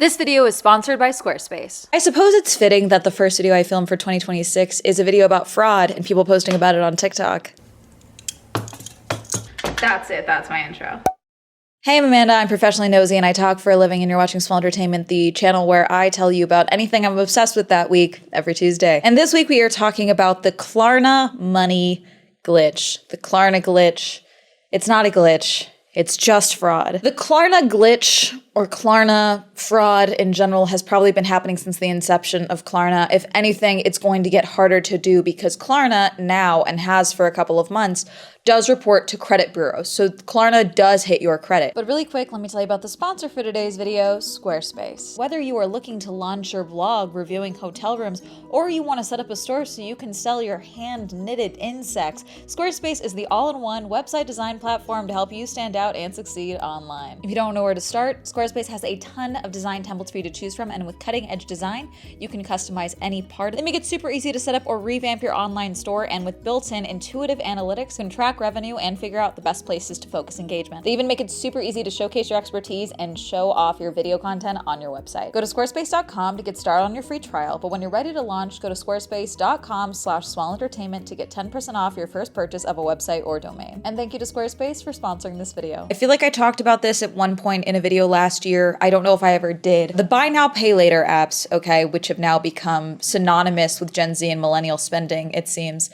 This video is sponsored by Squarespace. I suppose it's fitting that the first video I filmed for 2026 is a video about fraud and people posting about it on TikTok. That's it. That's my intro. Hey, I'm Amanda. I'm professionally nosy and I talk for a living, and you're watching Swell Entertainment, the channel where I tell you about anything I'm obsessed with that week every Tuesday. And this week we are talking about the Klarna money glitch. The Klarna glitch. It's not a glitch. It's just fraud. The Klarna glitch, or Klarna fraud in general, has probably been happening since the inception of Klarna. If anything, it's going to get harder to do because Klarna now, and has for a couple of months, does report to credit bureaus. So Klarna does hit your credit. But really quick, let me tell you about the sponsor for today's video, Squarespace. Whether you are looking to launch your blog reviewing hotel rooms, or you want to set up a store so you can sell your hand-knitted insects, Squarespace is the all-in-one website design platform to help you stand out and succeed online. If you don't know where to start, Squarespace has a ton of design templates for you to choose from, and with cutting-edge design, you can customize any part. They make it super easy to set up or revamp your online store, and with built-in intuitive analytics, can track revenue and figure out the best places to focus engagement. They even make it super easy to showcase your expertise and show off your video content on your website. Go to squarespace.com to get started on your free trial, but when you're ready to launch, go to squarespace.com/swellentertainment to get 10% off your first purchase of a website or domain. And thank you to Squarespace for sponsoring this video. I feel like I talked about this at one point in a video last year. I don't know if I ever did. The buy now, pay later apps, okay, which have now become synonymous with Gen Z and millennial spending, it seems.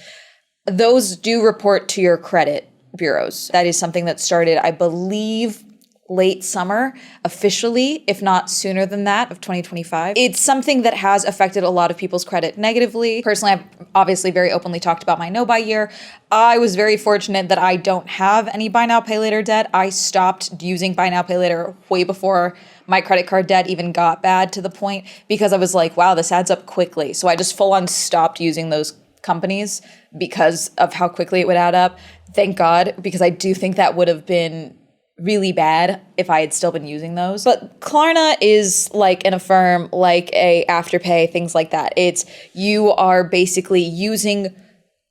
Those do report to your credit bureaus. That is something that started, I believe, late summer, officially, if not sooner than that, of 2025. It's something that has affected a lot of people's credit negatively. Personally, I've obviously very openly talked about my no-buy year. I was very fortunate that I don't have any buy now, pay later debt. I stopped using buy now, pay later way before my credit card debt even got bad, to the point because I was like, wow, this adds up quickly. So I just full on stopped using those companies because of how quickly it would add up. Thank God, because I do think that would have been really bad if I had still been using those. But Klarna is like an Affirm, like a Afterpay, things like that. It's, you are basically using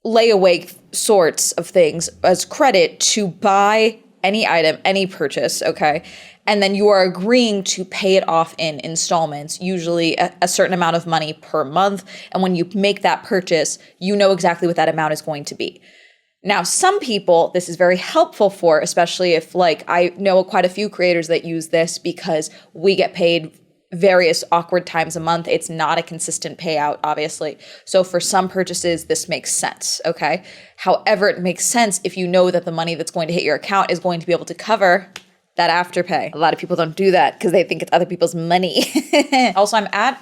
layaway sorts of things as credit to buy any item, any purchase, okay? And then you are agreeing to pay it off in installments, usually a certain amount of money per month. And when you make that purchase, you know exactly what that amount is going to be. Now, some people, this is very helpful for, especially if, like, I know quite a few creators that use this because we get paid various awkward times a month. It's not a consistent payout, obviously. So for some purchases, this makes sense, okay? However, it makes sense if you know that the money that's going to hit your account is going to be able to cover that Afterpay. A lot of people don't do that because they think it's other people's money. Also, I'm at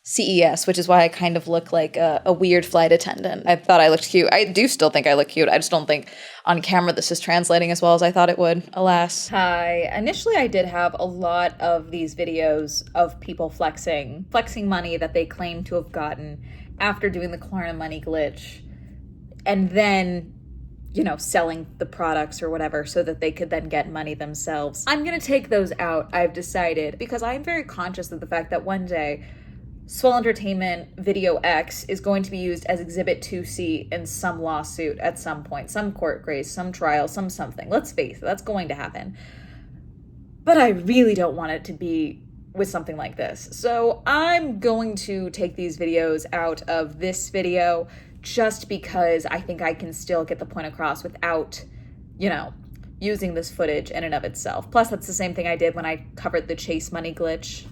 CES, which is why I kind of look like a weird flight attendant. I thought I looked cute. I do still think I look cute. I just don't think on camera this is translating as well as I thought it would, alas. Hi. Initially, I did have a lot of these videos of people flexing money that they claim to have gotten after doing the Klarna money glitch, and then, you know, selling the products or whatever so that they could then get money themselves. I'm gonna take those out, I've decided, because I'm very conscious of the fact that one day Swell Entertainment Video X is going to be used as Exhibit 2C in some lawsuit at some point, some court case, some trial, something. Let's face it, that's going to happen. But I really don't want it to be with something like this. So I'm going to take these videos out of this video just because I think I can still get the point across without, you know, using this footage in and of itself. Plus, that's the same thing I did when I covered the Chase money glitch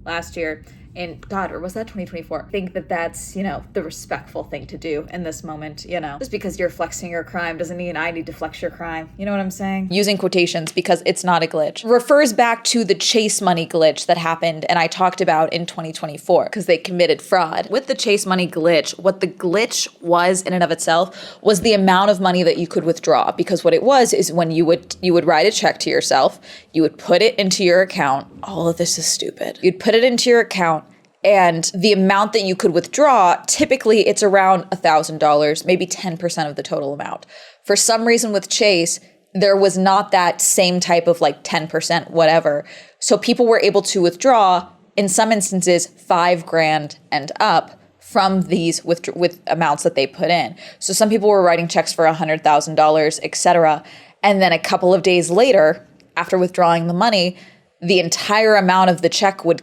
last year. And God, or was that 2024? I think that that's, you know, the respectful thing to do in this moment, you know. Just because you're flexing your crime doesn't mean I need to flex your crime. You know what I'm saying? Using quotations because it's not a glitch. Refers back to the Chase money glitch that happened and I talked about in 2024 because they committed fraud. With the Chase money glitch, what the glitch was in and of itself was the amount of money that you could withdraw, because what it was is when you would write a check to yourself, you would put it into your account. All of this is stupid. You'd put it into your account, and the amount that you could withdraw, typically it's around $1,000, maybe 10% of the total amount. For some reason with Chase, there was not that same type of like 10% whatever. So people were able to withdraw, in some instances, $5,000 and up from these with amounts that they put in. So some people were writing checks for $100,000, etc. And then a couple of days later, after withdrawing the money, the entire amount of the check would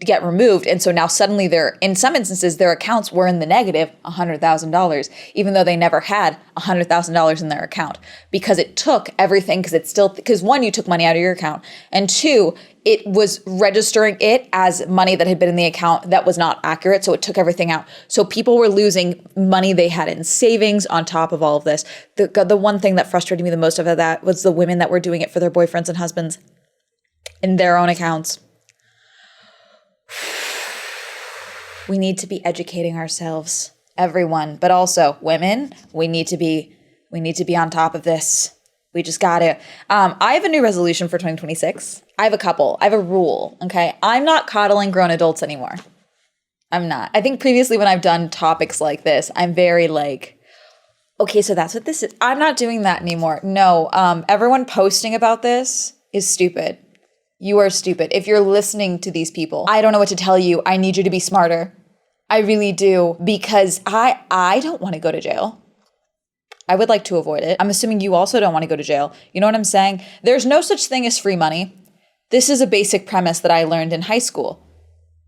get removed. And so now suddenly in some instances, their accounts were in the negative $100,000, even though they never had $100,000 in their account, because it took everything, because one, you took money out of your account, and two, it was registering it as money that had been in the account that was not accurate. So it took everything out. So people were losing money they had in savings on top of all of this. The one thing that frustrated me the most of that was the women that were doing it for their boyfriends and husbands in their own accounts. We need to be educating ourselves, everyone, but also women. We need to be on top of this. We just got it. I have a new resolution for 2026. I have a couple. I have a rule. Okay, I'm not coddling grown adults anymore. I'm not. I think previously when I've done topics like this, I'm very like, okay, so that's what this is. I'm not doing that anymore. No, everyone posting about this is stupid. You are stupid. If you're listening to these people, I don't know what to tell you. I need you to be smarter. I really do, because I don't want to go to jail. I would like to avoid it. I'm assuming you also don't want to go to jail. You know what I'm saying? There's no such thing as free money. This is a basic premise that I learned in high school.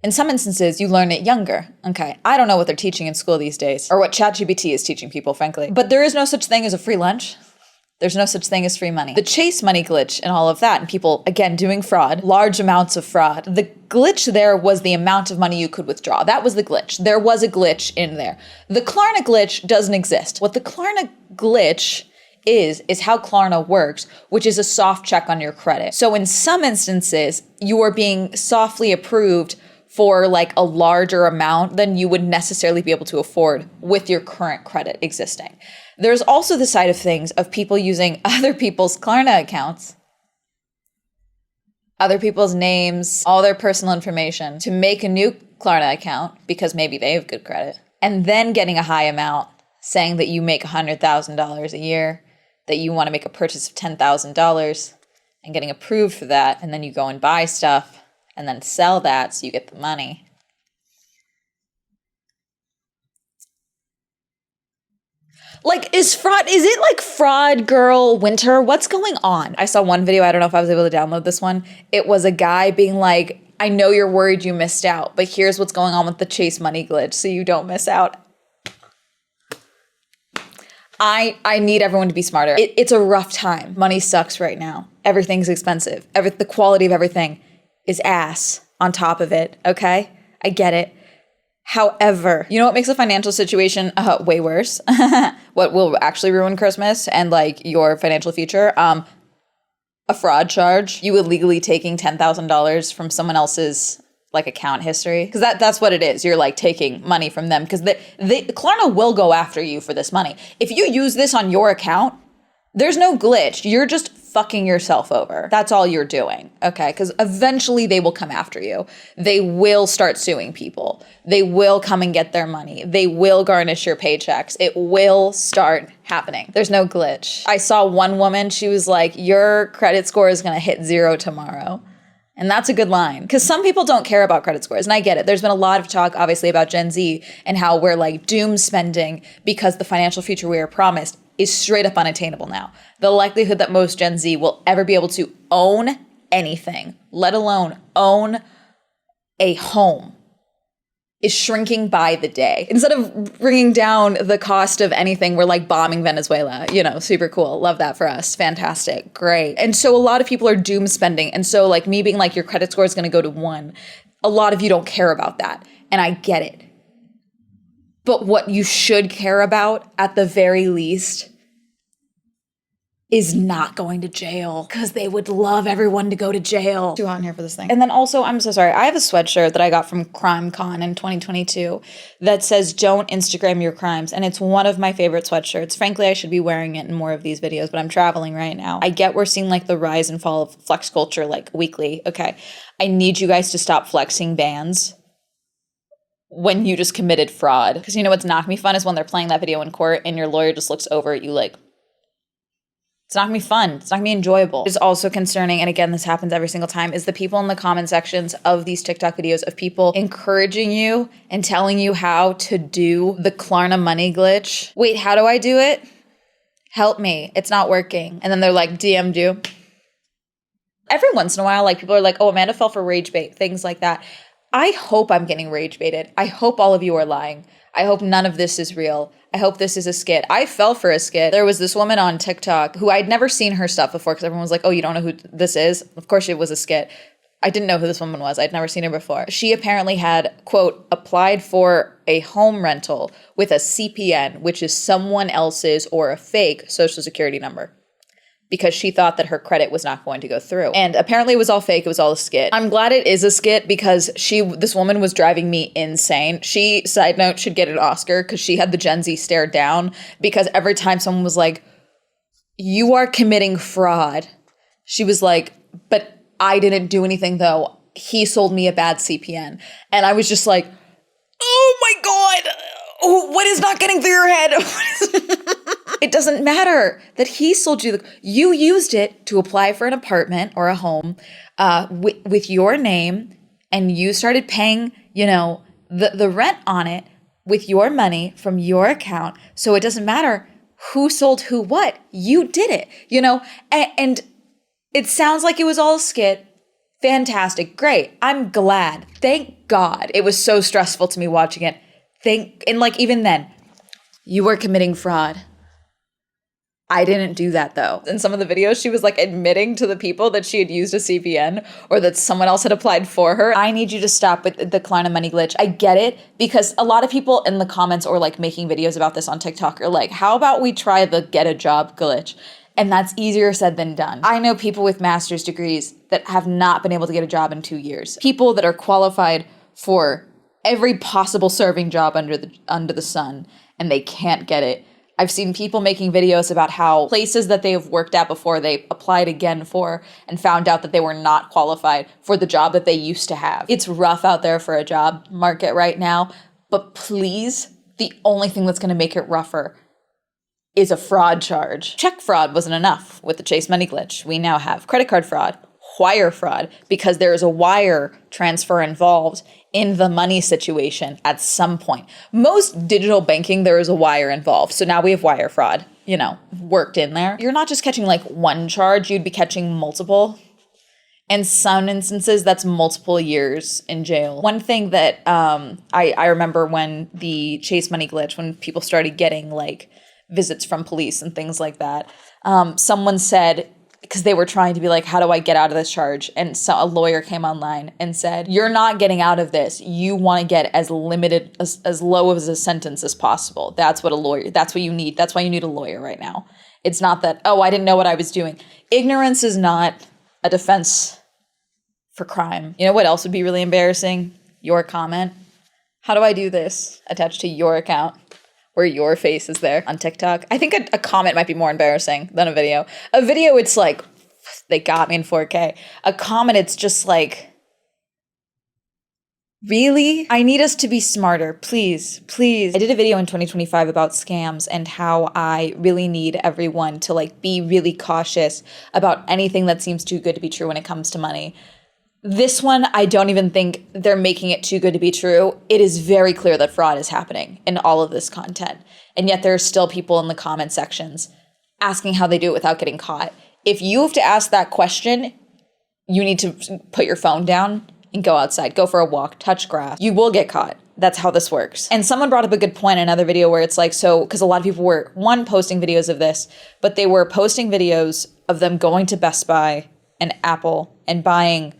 In some instances, you learn it younger. Okay, I don't know what they're teaching in school these days, or what ChatGPT is teaching people, frankly. But there is no such thing as a free lunch. There's no such thing as free money. The chase money glitch and all of that, and people, again, doing fraud, large amounts of fraud. The glitch there was the amount of money you could withdraw. That was the glitch. There was a glitch in there. The Klarna glitch doesn't exist. What the Klarna glitch is how Klarna works, which is a soft check on your credit. So in some instances, you are being softly approved for like a larger amount than you would necessarily be able to afford with your current credit existing. There's also the side of things of people using other people's Klarna accounts, other people's names, all their personal information to make a new Klarna account because maybe they have good credit, and then getting a high amount saying that you make $100,000 a year, that you want to make a purchase of $10,000 and getting approved for that. And then you go and buy stuff and then sell that so you get the money. Like, is it like fraud girl winter? What's going on? I saw one video, I don't know if I was able to download this one. It was a guy being like, I know you're worried you missed out, but here's what's going on with the chase money glitch so you don't miss out. I need everyone to be smarter. It's a rough time. Money sucks right now. Everything's expensive. The quality of everything is ass on top of it, okay? I get it. However, you know what makes the financial situation way worse? What will actually ruin Christmas and like your financial future? A fraud charge. You illegally taking $10,000 from someone else's like account history, because that's what it is. You're like taking money from them, because the Klarna will go after you for this money. If you use this on your account, there's no glitch. You're just fucking yourself over. That's all you're doing, okay? Because eventually they will come after you. They will start suing people. They will come and get their money. They will garnish your paychecks. It will start happening. There's no glitch. I saw one woman, she was like, your credit score is gonna hit 0 tomorrow. And that's a good line, because some people don't care about credit scores. And I get it. There's been a lot of talk, obviously, about Gen Z and how we're like doom spending because the financial future we are promised is straight up unattainable now. The likelihood that most Gen Z will ever be able to own anything, let alone own a home, is shrinking by the day. Instead of bringing down the cost of anything, we're like bombing Venezuela, super cool. Love that for us. Fantastic. Great. And so a lot of people are doom spending. And so like me being like, your credit score is going to go to 1. A lot of you don't care about that. And I get it. But what you should care about at the very least is not going to jail, because they would love everyone to go to jail. Too hot in here for this thing. And then also, I'm so sorry, I have a sweatshirt that I got from CrimeCon in 2022 that says, don't Instagram your crimes. And it's one of my favorite sweatshirts. Frankly, I should be wearing it in more of these videos, but I'm traveling right now. I get we're seeing like the rise and fall of flex culture like weekly. Okay, I need you guys to stop flexing bans when you just committed fraud. Because you know what's not gonna be fun is when they're playing that video in court and your lawyer just looks over at you like, it's not gonna be fun. It's not gonna be enjoyable. It's also concerning, and again, this happens every single time, is the people in the comment sections of these TikTok videos of people encouraging you and telling you how to do the Klarna money glitch. Wait, how do I do it? Help me. It's not working. And then they're like, DM'd you. Every once in a while, like people are like, oh, Amanda fell for rage bait, things like that. I hope I'm getting rage baited. I hope all of you are lying. I hope none of this is real. I hope this is a skit. I fell for a skit. There was this woman on TikTok who I'd never seen her stuff before because everyone was like, oh, you don't know who this is? Of course it was a skit. I didn't know who this woman was. I'd never seen her before. She apparently had, quote, applied for a home rental with a CPN, which is someone else's or a fake social security number, because she thought that her credit was not going to go through. And apparently it was all fake. It was all a skit. I'm glad it is a skit because this woman was driving me insane. She, side note, should get an Oscar because she had the Gen Z stare down, because every time someone was like, you are committing fraud, she was like, but I didn't do anything though. He sold me a bad CPN. And I was just like, oh my God, what is not getting through your head? It doesn't matter that he sold you. You used it to apply for an apartment or a home with your name, and you started paying, the rent on it with your money from your account. So it doesn't matter who sold who what. You did it, and it sounds like it was all a skit. Fantastic. Great. I'm glad. Thank God. It was so stressful to me watching it. And even then, you were committing fraud. I didn't do that though. In some of the videos, she was like admitting to the people that she had used a CPN or that someone else had applied for her. I need you to stop with the Klarna money glitch. I get it, because a lot of people in the comments or like making videos about this on TikTok are like, how about we try the get a job glitch? And that's easier said than done. I know people with master's degrees that have not been able to get a job in 2 years. People that are qualified for every possible serving job under the sun, and they can't get it. I've seen people making videos about how places that they have worked at before they applied again for and found out that they were not qualified for the job that they used to have. It's rough out there for a job market right now, but please, the only thing that's going to make it rougher is a fraud charge. Check fraud wasn't enough with the Chase money glitch. We now have credit card fraud, wire fraud, because there is a wire transfer involved in the money situation at some point. Most digital banking, there is a wire involved. So now we have wire fraud, worked in there. You're not just catching like one charge, you'd be catching multiple. In some instances, that's multiple years in jail. One thing that I remember when the Chase money glitch, when people started getting like visits from police and things like that, someone said, because they were trying to be like, how do I get out of this charge? And so a lawyer came online and said, you're not getting out of this. You want to get as limited, as low as a sentence as possible. That's what you need. That's why you need a lawyer right now. It's not that, oh, I didn't know what I was doing. Ignorance is not a defense for crime. You know what else would be really embarrassing? Your comment. How do I do this? Attached to your account, where your face is there on TikTok. I think a comment might be more embarrassing than a video. A video, it's like, they got me in 4K. A comment, it's just like, really? I need us to be smarter, please, please. I did a video in 2025 about scams and how I really need everyone to like be really cautious about anything that seems too good to be true when it comes to money. This one, I don't even think they're making it too good to be true. It is very clear that fraud is happening in all of this content. And yet there are still people in the comment sections asking how they do it without getting caught. If you have to ask that question, you need to put your phone down and go outside. Go for a walk, touch grass. You will get caught. That's how this works. And someone brought up a good point in another video where it's like, so, because a lot of people were, posting videos of this, but they were posting videos of them going to Best Buy and Apple and buying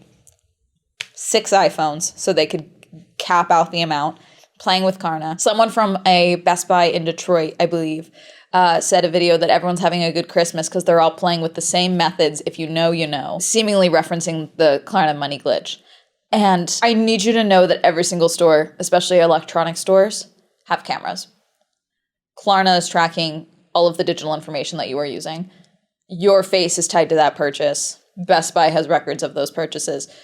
6 iPhones so they could cap out the amount, playing with Klarna. Someone from a Best Buy in Detroit, I believe, said a video that everyone's having a good Christmas because they're all playing with the same methods, if you know, you know, seemingly referencing the Klarna money glitch. And I need you to know that every single store, especially electronic stores, have cameras. Klarna is tracking all of the digital information that you are using. Your face is tied to that purchase. Best Buy has records of those purchases.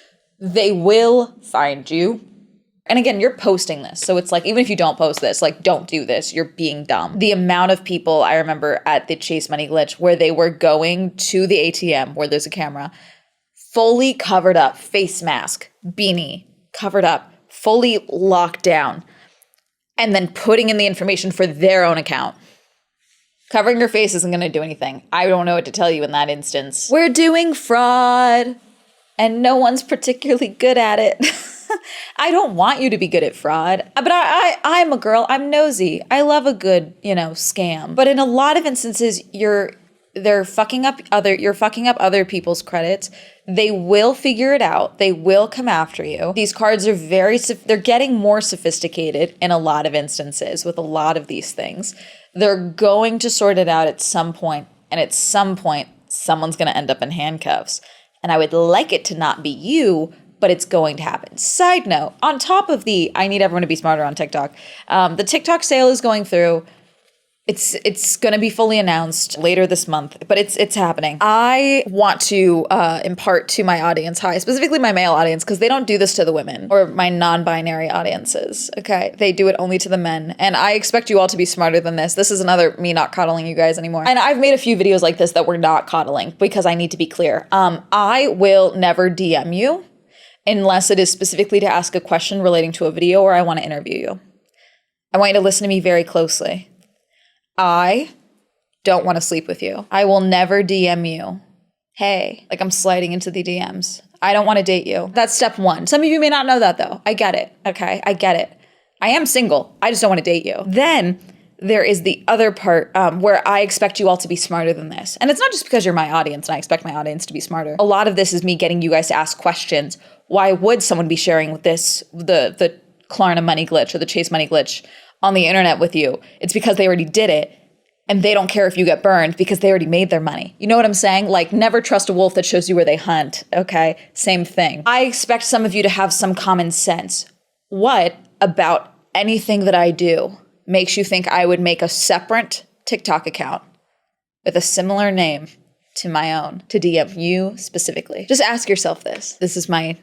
They will find you. And again, you're posting this. So it's like, even if you don't post this, like, don't do this. You're being dumb. The amount of people I remember at the Chase Money Glitch where they were going to the ATM where there's a camera, fully covered up, face mask, beanie, covered up, fully locked down, and then putting in the information for their own account. Covering your face isn't going to do anything. I don't know what to tell you in that instance. We're doing fraud. and no one's particularly good at it. I don't want you to be good at fraud, but I'm a girl. I'm nosy. I love a good, scam. But in a lot of instances, you're fucking up other people's credits. They will figure it out. They will come after you. These cards are they're getting more sophisticated in a lot of instances with a lot of these things. They're going to sort it out at some point, and at some point, someone's going to end up in handcuffs. And I would like it to not be you, but it's going to happen. Side note, on top of I need everyone to be smarter on TikTok. The TikTok sale is going through. It's going to be fully announced later this month, but it's happening. I want to impart to my audience, specifically my male audience, because they don't do this to the women or my non-binary audiences, okay? They do it only to the men, and I expect you all to be smarter than this. This is another me not coddling you guys anymore. And I've made a few videos like this that we're not coddling because I need to be clear. I will never DM you unless it is specifically to ask a question relating to a video or I want to interview you. I want you to listen to me very closely. I don't want to sleep with you. I will never DM you. Hey, like I'm sliding into the DMs. I don't want to date you. That's step one. Some of you may not know that though. I get it. Okay, I get it. I am single. I just don't want to date you. Then there is the other part where I expect you all to be smarter than this. And it's not just because you're my audience and I expect my audience to be smarter. A lot of this is me getting you guys to ask questions. Why would someone be sharing this, the Klarna money glitch or the Chase money glitch on the internet with you? It's because they already did it and they don't care if you get burned because they already made their money. You know what I'm saying? Like, never trust a wolf that shows you where they hunt, okay? Same thing. I expect some of you to have some common sense. What about anything that I do makes you think I would make a separate TikTok account with a similar name to my own to DM you specifically? Just ask yourself this. This is my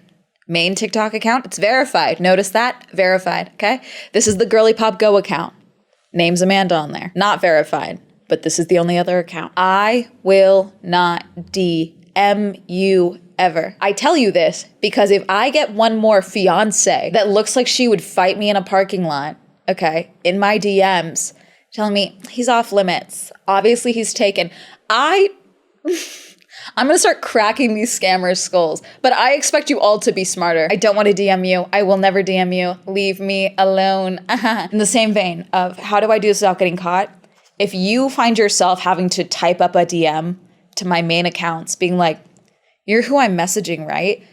main TikTok account. It's verified. Notice that? Verified, okay? This is the Girly Pop Go account. Name's Amanda on there. Not verified, but this is the only other account. I will not DM you ever. I tell you this because if I get one more fiance that looks like she would fight me in a parking lot, okay, in my DMs, telling me he's off limits, obviously he's taken, I'm going to start cracking these scammers' skulls, but I expect you all to be smarter. I don't want to DM you. I will never DM you. Leave me alone. In the same vein of how do I do this without getting caught? If you find yourself having to type up a DM to my main accounts being like, you're who I'm messaging, right?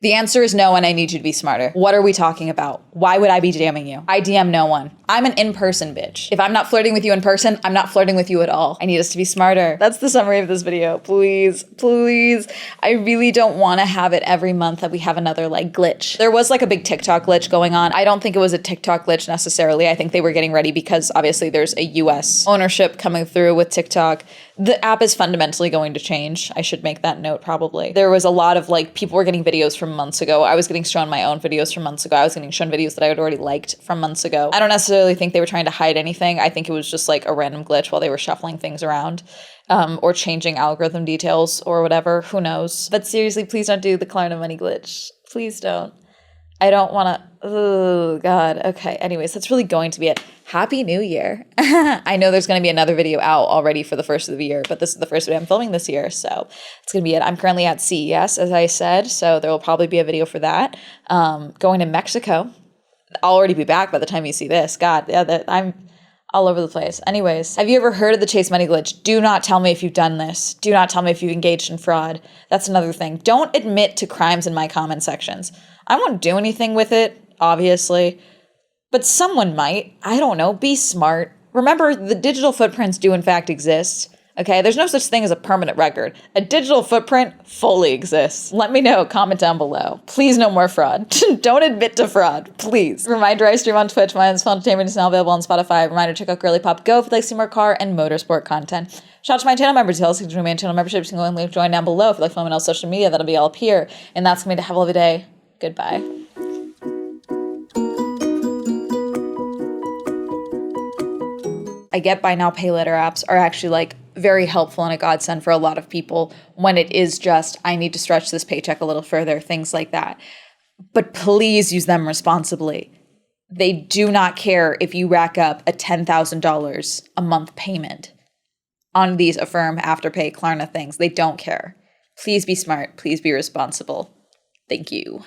The answer is no, and I need you to be smarter. What are we talking about? Why would I be DMing you? I DM no one. I'm an in-person bitch. If I'm not flirting with you in person, I'm not flirting with you at all. I need us to be smarter. That's the summary of this video. Please, please. I really don't want to have it every month that we have another glitch. There was a big TikTok glitch going on. I don't think it was a TikTok glitch necessarily. I think they were getting ready because obviously there's a US ownership coming through with TikTok. The app is fundamentally going to change. I should make that note probably. There was a lot of people were getting videos from months ago. I was getting shown my own videos from months ago. I was getting shown videos that I had already liked from months ago. I don't necessarily think they were trying to hide anything. I think it was just a random glitch while they were shuffling things around or changing algorithm details or whatever. Who knows? But seriously, please don't do the Klarna money glitch. Please don't. I don't want to. Oh, God. Okay. Anyways, that's really going to be it. Happy New Year. I know there's going to be another video out already for the first of the year, but this is the first video I'm filming this year, so it's going to be it. I'm currently at CES, as I said, so there will probably be a video for that. Going to Mexico. I'll already be back by the time you see this. God, yeah, I'm all over the place. Anyways, have you ever heard of the Chase Money glitch? Do not tell me if you've done this. Do not tell me if you've engaged in fraud. That's another thing. Don't admit to crimes in my comment sections. I won't do anything with it, obviously, but someone might. I don't know. Be smart. Remember, the digital footprints do in fact exist. Okay, there's no such thing as a permanent record. A digital footprint fully exists. Let me know, comment down below. Please no more fraud. Don't admit to fraud, please. Reminder, I stream on Twitch. My Swell Entertainment is now available on Spotify. Reminder, check out Girly Pop Go if you'd like to see more car and motorsport content. Shout out to my channel members. You also can join my channel membership. You can go and join down below if you'd like to follow me on social media. That'll be all up here. And that's going to be to have a lovely day. Goodbye. I get buy now, pay later apps are actually very helpful and a godsend for a lot of people when it is just, I need to stretch this paycheck a little further, things like that. But please use them responsibly. They do not care if you rack up a $10,000 a month payment on these Affirm, Afterpay, Klarna things. They don't care. Please be smart. Please be responsible. Thank you.